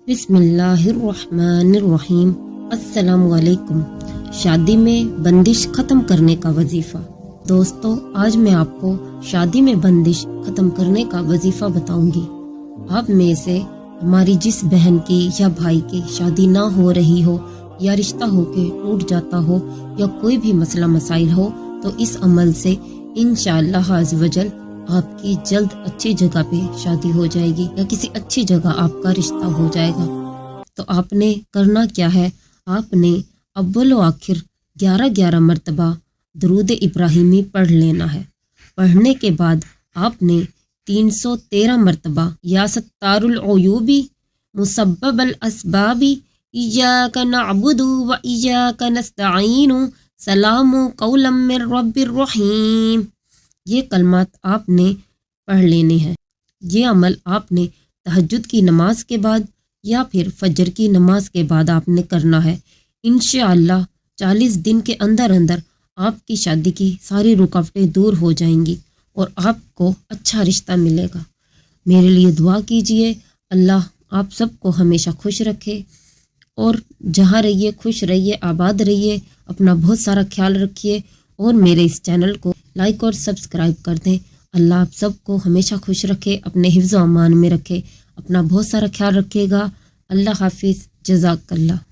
بسم اللہ الرحمن الرحیم۔ السلام علیکم۔ شادی میں بندش ختم کرنے کا وظیفہ۔ دوستو، آج میں آپ کو شادی میں بندش ختم کرنے کا وظیفہ بتاؤں گی۔ آپ میں سے ہماری جس بہن کی یا بھائی کی شادی نہ ہو رہی ہو یا رشتہ ہو کے ٹوٹ جاتا ہو یا کوئی بھی مسئلہ مسائل ہو تو اس عمل سے انشاءاللہ عز و جل آپ کی جلد اچھی جگہ پہ شادی ہو جائے گی یا کسی اچھی جگہ آپ کا رشتہ ہو جائے گا۔ تو آپ نے کرنا کیا ہے، آپ نے اول و آخر 11 مرتبہ درود ابراہیمی پڑھ لینا ہے۔ پڑھنے کے بعد آپ نے 313 مرتبہ یا ستار العیوبی مسبب الاسباب ایاک نعبد و ایاک نستعین سلام قولا من رب الرحیم، یہ کلمات آپ نے پڑھ لینے ہیں۔ یہ عمل آپ نے تہجد کی نماز کے بعد یا پھر فجر کی نماز کے بعد آپ نے کرنا ہے۔ انشاءاللہ 40 دن کے اندر آپ کی شادی کی ساری رکاوٹیں دور ہو جائیں گی اور آپ کو اچھا رشتہ ملے گا۔ میرے لیے دعا کیجئے، اللہ آپ سب کو ہمیشہ خوش رکھے اور جہاں رہیے خوش رہیے، آباد رہیے، اپنا بہت سارا خیال رکھیے اور میرے اس چینل کو لائک اور سبسکرائب کر دیں۔ اللہ آپ سب کو ہمیشہ خوش رکھے، اپنے حفظ و امان میں رکھے، اپنا بہت سارا خیال رکھے گا۔ اللہ حافظ، جزاک اللہ۔